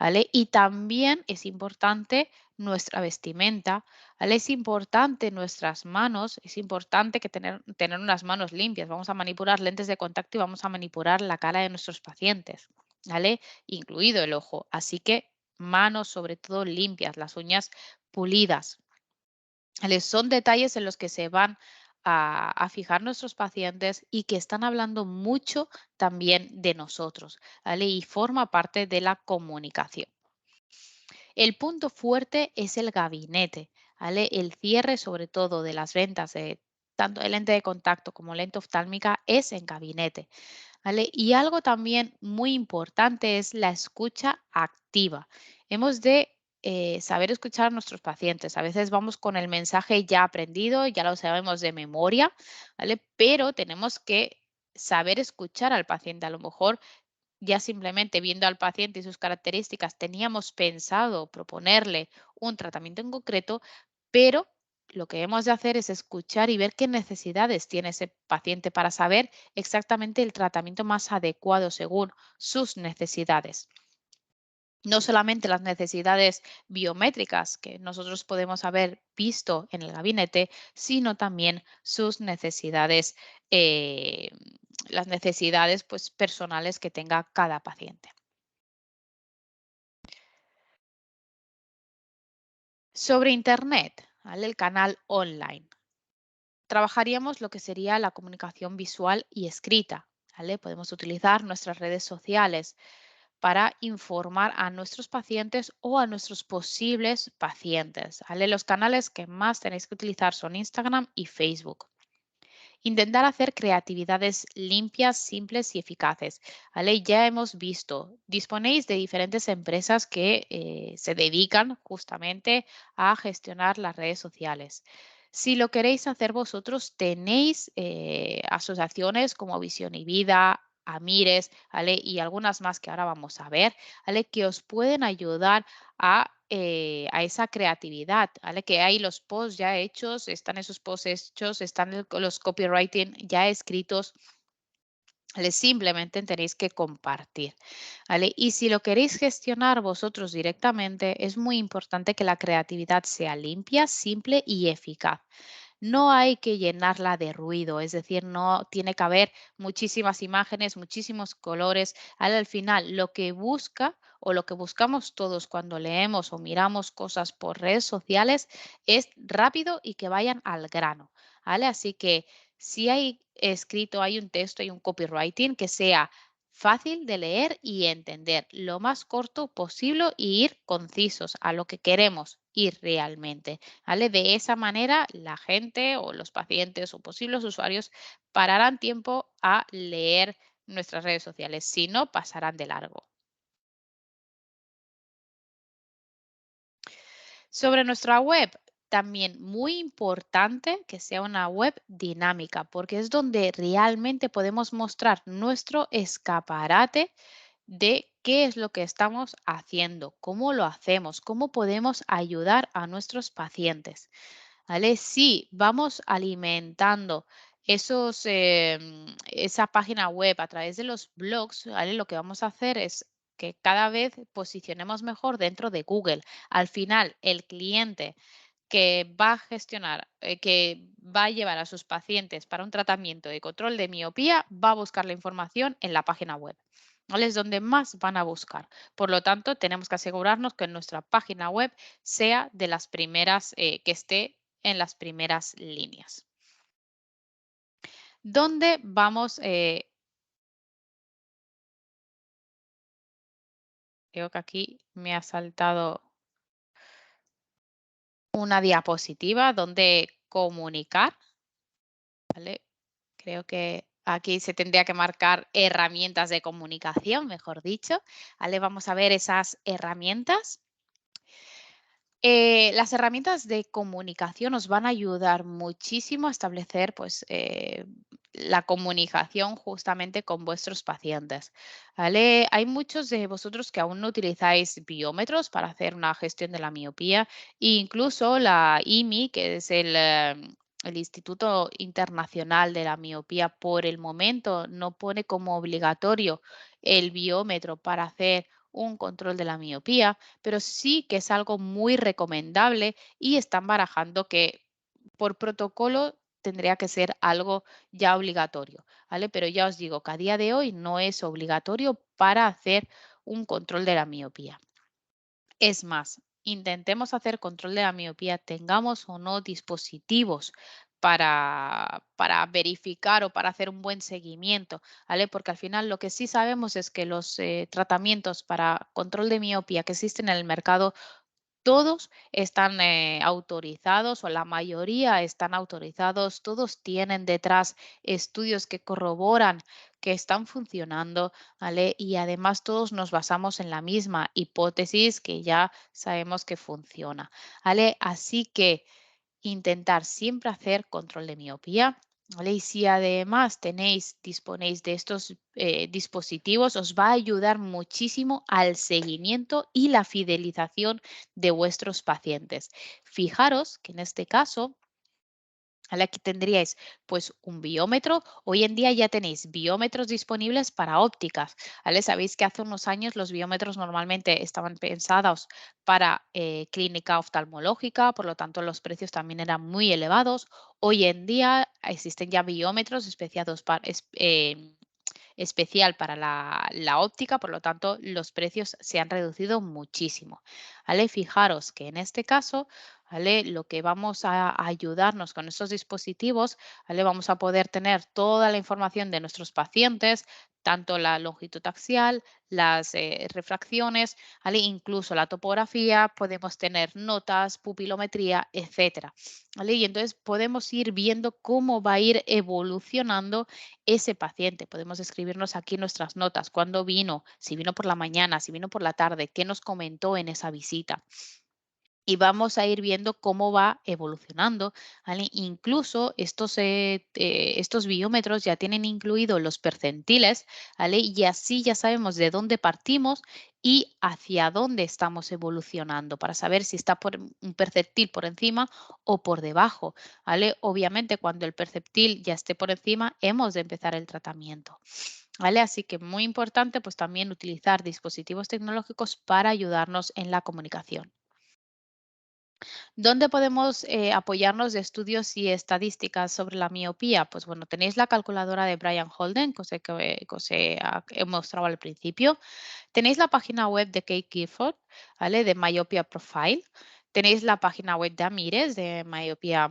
¿vale? Y también es importante nuestra vestimenta, ¿vale? Es importante nuestras manos, es importante que tener unas manos limpias. Vamos a manipular lentes de contacto y vamos a manipular la cara de nuestros pacientes, ¿vale? Incluido el ojo. Así que manos sobre todo limpias, las uñas pulidas. ¿Vale? Son detalles en los que se van a fijar nuestros pacientes y que están hablando mucho también de nosotros, ¿vale? Y forma parte de la comunicación. El punto fuerte es el gabinete, ¿vale? El cierre, sobre todo, de las ventas de tanto de lente de contacto como lente oftálmica es en gabinete, ¿vale? Y algo también muy importante es la escucha activa. Hemos de saber escuchar a nuestros pacientes. A veces vamos con el mensaje ya aprendido, ya lo sabemos de memoria, ¿vale? Pero tenemos que saber escuchar al paciente. A lo mejor ya simplemente viendo al paciente y sus características teníamos pensado proponerle un tratamiento en concreto, pero lo que hemos de hacer es escuchar y ver qué necesidades tiene ese paciente para saber exactamente el tratamiento más adecuado según sus necesidades. No solamente las necesidades biométricas que nosotros podemos haber visto en el gabinete, sino también sus necesidades, eh, las necesidades pues, personales que tenga cada paciente. Sobre Internet, ¿vale? El canal online. Trabajaríamos lo que sería la comunicación visual y escrita, ¿vale? Podemos utilizar nuestras redes sociales para informar a nuestros pacientes o a nuestros posibles pacientes, ¿vale? Los canales que más tenéis que utilizar son Instagram y Facebook. Intentar hacer creatividades limpias, simples y eficaces, ¿vale? Ya hemos visto, disponéis de diferentes empresas que se dedican justamente a gestionar las redes sociales. Si lo queréis hacer vosotros, tenéis asociaciones como Visión y Vida, Amires, ¿vale? Y algunas más que ahora vamos a ver, ¿vale? Que os pueden ayudar a esa creatividad, ¿vale? Que hay los posts ya hechos, están esos posts hechos, están los copywriting ya escritos, ¿vale? Simplemente tenéis que compartir, ¿vale? Y si lo queréis gestionar vosotros directamente, es muy importante que la creatividad sea limpia, simple y eficaz. No hay que llenarla de ruido, es decir, no tiene que haber muchísimas imágenes, muchísimos colores. Al final, lo que busca o lo que buscamos todos cuando leemos o miramos cosas por redes sociales es rápido y que vayan al grano, ¿vale? Así que si hay escrito, hay un texto, hay un copywriting que sea fácil de leer y entender, lo más corto posible y ir concisos a lo que queremos ir realmente. ¿Vale? De esa manera, la gente o los pacientes o posibles usuarios pararán tiempo a leer nuestras redes sociales, si no, pasarán de largo. Sobre nuestra web, también muy importante que sea una web dinámica, porque es donde realmente podemos mostrar nuestro escaparate de qué es lo que estamos haciendo, cómo lo hacemos, cómo podemos ayudar a nuestros pacientes. ¿Vale? Si vamos alimentando esa página web a través de los blogs, ¿vale? Lo que vamos a hacer es que cada vez posicionemos mejor dentro de Google. Al final, el cliente que va a gestionar, que va a llevar a sus pacientes para un tratamiento de control de miopía, va a buscar la información en la página web. ¿vale? Es donde más van a buscar. Por lo tanto, tenemos que asegurarnos que nuestra página web sea de las primeras, que esté en las primeras líneas. ¿Dónde vamos? Creo que aquí me ha saltado una diapositiva donde comunicar, ¿vale? Creo que aquí se tendría que marcar herramientas de comunicación, mejor dicho. ¿Vale? Vamos a ver esas herramientas. Las herramientas de comunicación os van a ayudar muchísimo a establecer pues, la comunicación justamente con vuestros pacientes. ¿Vale? Hay muchos de vosotros que aún no utilizáis biómetros para hacer una gestión de la miopía e incluso la IMI, que es el Instituto Internacional de la Miopía, por el momento no pone como obligatorio el biómetro para hacer un control de la miopía, pero sí que es algo muy recomendable y están barajando que por protocolo tendría que ser algo ya obligatorio, ¿vale? Pero ya os digo que a día de hoy no es obligatorio para hacer un control de la miopía. Es más, intentemos hacer control de la miopía, tengamos o no dispositivos para verificar o para hacer un buen seguimiento, ¿vale? Porque al final lo que sí sabemos es que los tratamientos para control de miopía que existen en el mercado todos están autorizados o la mayoría están autorizados, todos tienen detrás estudios que corroboran que están funcionando, ¿vale? Y además todos nos basamos en la misma hipótesis que ya sabemos que funciona, ¿vale? Así que intentar siempre hacer control de miopía, ¿vale? Y si además disponéis de estos dispositivos, os va a ayudar muchísimo al seguimiento y la fidelización de vuestros pacientes. Fijaros que en este caso, ¿vale? Aquí tendríais pues un biómetro. Hoy en día ya tenéis biómetros disponibles para ópticas, ¿vale? Sabéis que hace unos años los biómetros normalmente estaban pensados para clínica oftalmológica, por lo tanto los precios también eran muy elevados. Hoy en día existen ya biómetros especial para la óptica, por lo tanto, los precios se han reducido muchísimo. ¿Vale? Fijaros que en este caso, ¿vale? Lo que vamos a ayudarnos con estos dispositivos, ¿vale? Vamos a poder tener toda la información de nuestros pacientes, tanto la longitud axial, las refracciones, ¿vale? Incluso la topografía, podemos tener notas, pupilometría, etcétera. ¿Vale? Y entonces podemos ir viendo cómo va a ir evolucionando ese paciente. Podemos escribirnos aquí nuestras notas, cuándo vino, si vino por la mañana, si vino por la tarde, qué nos comentó en esa visita. Y vamos a ir viendo cómo va evolucionando, ¿vale? Incluso estos biómetros ya tienen incluidos los percentiles, ¿vale? Y así ya sabemos de dónde partimos y hacia dónde estamos evolucionando para saber si está por un percentil por encima o por debajo, ¿vale? Obviamente, cuando el percentil ya esté por encima, hemos de empezar el tratamiento, ¿vale? Así que muy importante, pues también utilizar dispositivos tecnológicos para ayudarnos en la comunicación. ¿Dónde podemos apoyarnos de estudios y estadísticas sobre la miopía? Pues bueno, tenéis la calculadora de Brian Holden, que os he mostrado al principio. Tenéis la página web de Kate Gifford, ¿vale? De Myopia Profile. Tenéis la página web de Amires, de Miopía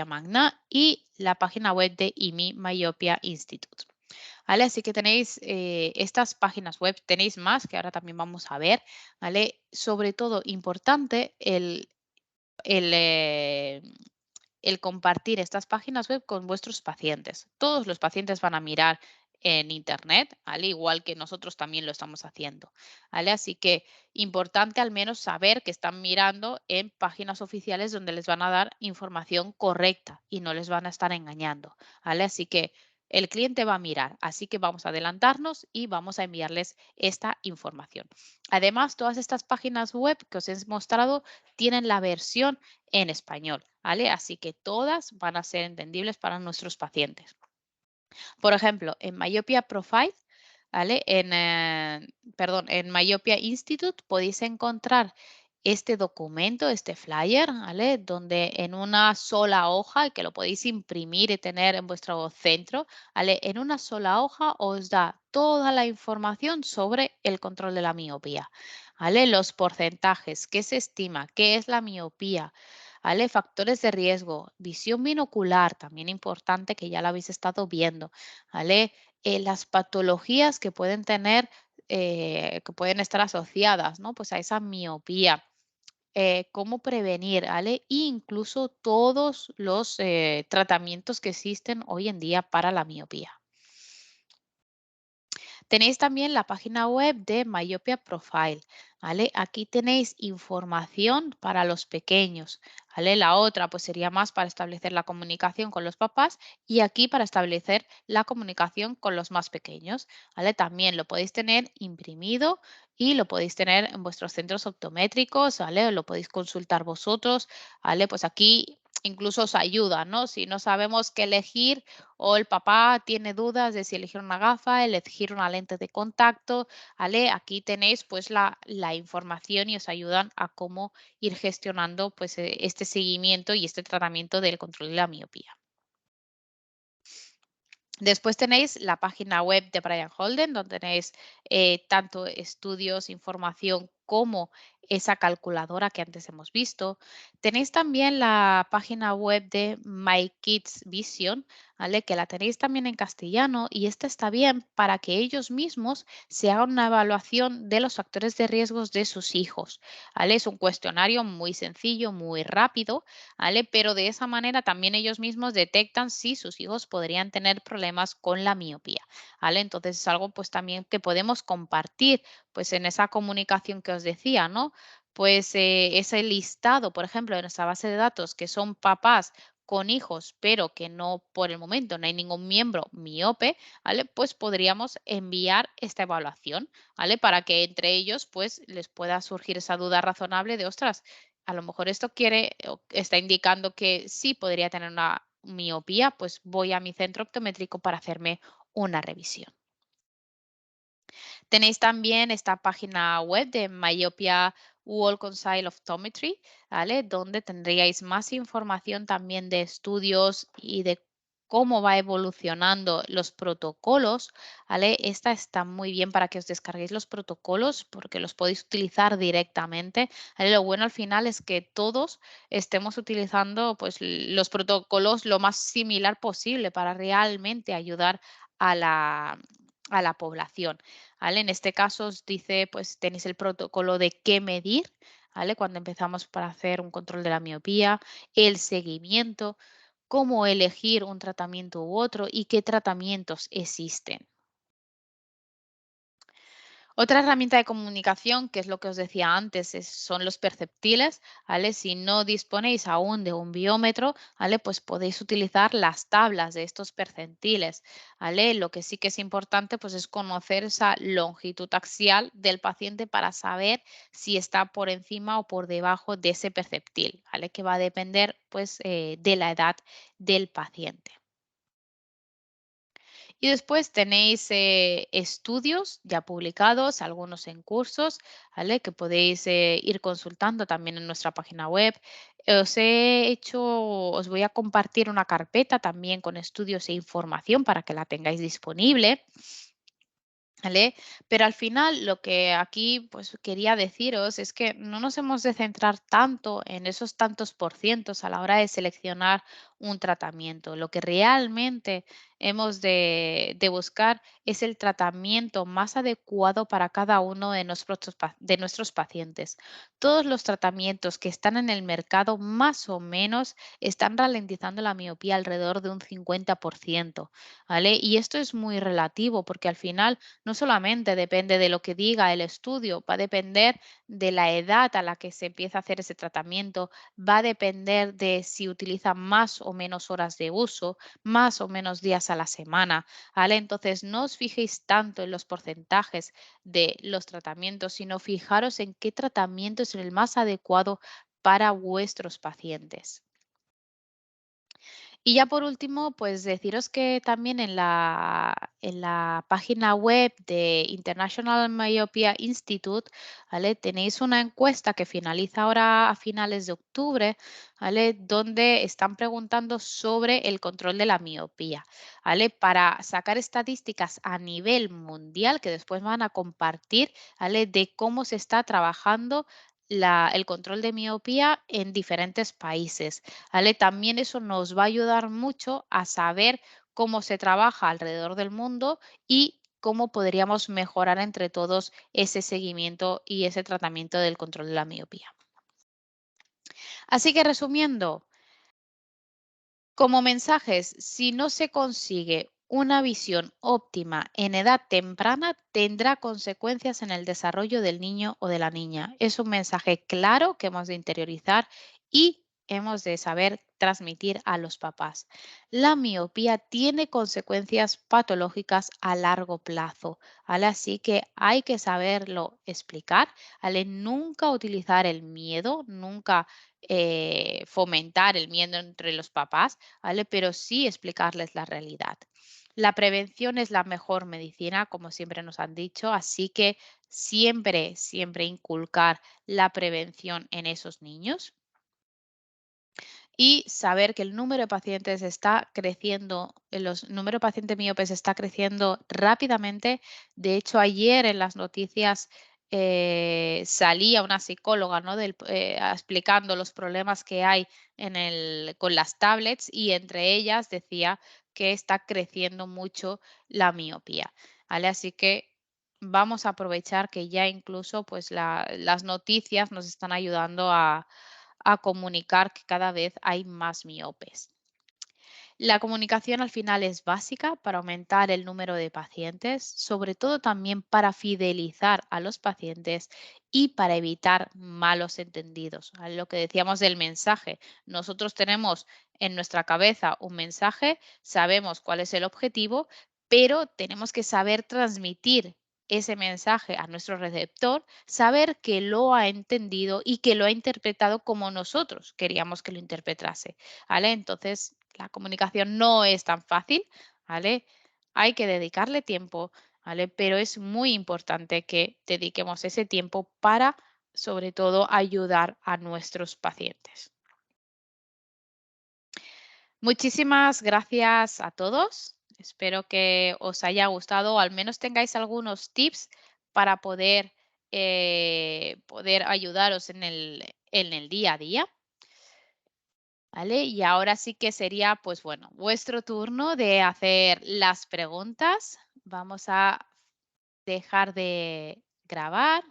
Magna, y la página web de IMI Myopia Institute. ¿Vale? Así que tenéis estas páginas web, tenéis más que ahora también vamos a ver, ¿vale? Sobre todo importante el, eh, el compartir estas páginas web con vuestros pacientes. Todos los pacientes van a mirar en Internet, al igual que nosotros también lo estamos haciendo. ¿Vale? Así que importante al menos saber que están mirando en páginas oficiales donde les van a dar información correcta y no les van a estar engañando. ¿Vale? Así que el cliente va a mirar, así que vamos a adelantarnos y vamos a enviarles esta información. Además, todas estas páginas web que os he mostrado tienen la versión en español, ¿vale? Así que todas van a ser entendibles para nuestros pacientes. Por ejemplo, en Myopia Profile, ¿vale? En Myopia Institute podéis encontrar este documento, este flyer, ¿vale? Donde en una sola hoja, que lo podéis imprimir y tener en vuestro centro, ¿vale? En una sola hoja os da toda la información sobre el control de la miopía, ¿vale? Los porcentajes, qué se estima, qué es la miopía, ¿vale? Factores de riesgo, visión binocular, también importante que ya la habéis estado viendo, ¿vale? Las patologías que pueden tener, que pueden estar asociadas, ¿no? Pues a esa miopía, cómo prevenir, ¿vale? E incluso todos los tratamientos que existen hoy en día para la miopía. Tenéis también la página web de Myopia Profile, ¿vale? Aquí tenéis información para los pequeños, ¿vale? La otra pues sería más para establecer la comunicación con los papás y aquí para establecer la comunicación con los más pequeños, ¿vale? También lo podéis tener imprimido y lo podéis tener en vuestros centros optométricos, ¿vale? Lo podéis consultar vosotros, ¿vale? Pues aquí incluso os ayuda, ¿no? Si no sabemos qué elegir, o el papá tiene dudas de si elegir una gafa, elegir una lente de contacto, ¿vale? Aquí tenéis pues la información y os ayudan a cómo ir gestionando pues este seguimiento y este tratamiento del control de la miopía. Después tenéis la página web de Brian Holden, donde tenéis tanto estudios, información como esa calculadora que antes hemos visto. Tenéis también la página web de My Kids Vision, ¿vale? Que la tenéis también en castellano y esta está bien para que ellos mismos se hagan una evaluación de los factores de riesgos de sus hijos, ¿vale? Es un cuestionario muy sencillo, muy rápido, ¿vale? Pero de esa manera también ellos mismos detectan si sus hijos podrían tener problemas con la miopía, ¿vale? Entonces es algo pues también que podemos compartir pues en esa comunicación que os decía, ¿no? Pues ese listado, por ejemplo, de nuestra base de datos que son papás con hijos, pero que no por el momento no hay ningún miembro miope, ¿vale? Pues podríamos enviar esta evaluación, ¿vale? Para que entre ellos pues les pueda surgir esa duda razonable de, ostras, a lo mejor esto quiere o está indicando que sí podría tener una miopía, pues voy a mi centro optométrico para hacerme una revisión. Tenéis también esta página web de Myopia World Council Optometry, ¿vale? Donde tendríais más información también de estudios y de cómo va evolucionando los protocolos, ¿vale? Esta está muy bien para que os descarguéis los protocolos porque los podéis utilizar directamente, ¿vale? Lo bueno al final es que todos estemos utilizando pues los protocolos lo más similar posible para realmente ayudar a a la población. ¿Vale? En este caso os dice, pues tenéis el protocolo de qué medir, ¿vale? Cuando empezamos para hacer un control de la miopía, el seguimiento, cómo elegir un tratamiento u otro y qué tratamientos existen. Otra herramienta de comunicación, que es lo que os decía antes, son los perceptiles, ¿vale? Si no disponéis aún de un biómetro, ¿vale? Pues podéis utilizar las tablas de estos percentiles, ¿vale? Lo que sí que es importante, pues es conocer esa longitud axial del paciente para saber si está por encima o por debajo de ese perceptil, ¿vale? Que va a depender, pues, de la edad del paciente. Y después tenéis estudios ya publicados, algunos en cursos, ¿vale? Que podéis ir consultando también en nuestra página web. Os voy a compartir una carpeta también con estudios e información para que la tengáis disponible. ¿Vale? Pero al final lo que aquí pues quería deciros es que no nos hemos de centrar tanto en esos tantos por cientos a la hora de seleccionar un tratamiento. Lo que realmente hemos de buscar es el tratamiento más adecuado para cada uno de de nuestros pacientes. Todos los tratamientos que están en el mercado más o menos están ralentizando la miopía alrededor de un 50%, ¿vale? Y esto es muy relativo porque al final no solamente depende de lo que diga el estudio, va a depender de la edad a la que se empieza a hacer ese tratamiento, va a depender de si utiliza más o menos horas de uso, más o menos días a la semana, ¿vale? Entonces, no os fijéis tanto en los porcentajes de los tratamientos, sino fijaros en qué tratamiento es el más adecuado para vuestros pacientes. Y ya por último, pues deciros que también en la página web de International Myopia Institute, ¿vale? Tenéis una encuesta que finaliza ahora a finales de octubre, ¿vale? Donde están preguntando sobre el control de la miopía, ¿vale? Para sacar estadísticas a nivel mundial que después van a compartir, ¿vale? De cómo se está trabajando el control de miopía en diferentes países. ¿Vale? También eso nos va a ayudar mucho a saber cómo se trabaja alrededor del mundo y cómo podríamos mejorar entre todos ese seguimiento y ese tratamiento del control de la miopía. Así que resumiendo, como mensajes, si no se consigue una visión óptima en edad temprana, tendrá consecuencias en el desarrollo del niño o de la niña. Es un mensaje claro que hemos de interiorizar y hemos de saber transmitir a los papás. La miopía tiene consecuencias patológicas a largo plazo, ¿vale? Así que hay que saberlo explicar, ¿vale? Nunca utilizar el miedo, nunca fomentar el miedo entre los papás, ¿vale? Pero sí explicarles la realidad. La prevención es la mejor medicina, como siempre nos han dicho, así que siempre, siempre inculcar la prevención en esos niños y saber que el número de pacientes está creciendo, los número de pacientes miopes está creciendo rápidamente. De hecho, ayer en las noticias salía una psicóloga, ¿no? Explicando los problemas que hay con las tablets y entre ellas decía que está creciendo mucho la miopía, ¿vale? Así que vamos a aprovechar que ya incluso pues las noticias nos están ayudando a comunicar que cada vez hay más miopes. La comunicación al final es básica para aumentar el número de pacientes, sobre todo también para fidelizar a los pacientes y para evitar malos entendidos. A lo que decíamos del mensaje, nosotros tenemos en nuestra cabeza un mensaje, sabemos cuál es el objetivo, pero tenemos que saber transmitir ese mensaje a nuestro receptor, saber que lo ha entendido y que lo ha interpretado como nosotros queríamos que lo interpretase. ¿Vale? Entonces, la comunicación no es tan fácil, ¿vale? Hay que dedicarle tiempo, ¿vale? Pero es muy importante que dediquemos ese tiempo para, sobre todo, ayudar a nuestros pacientes. Muchísimas gracias a todos. Espero que os haya gustado o al menos tengáis algunos tips para poder ayudaros en el día a día. ¿Vale? Y ahora sí que sería, pues bueno, vuestro turno de hacer las preguntas. Vamos a dejar de grabar.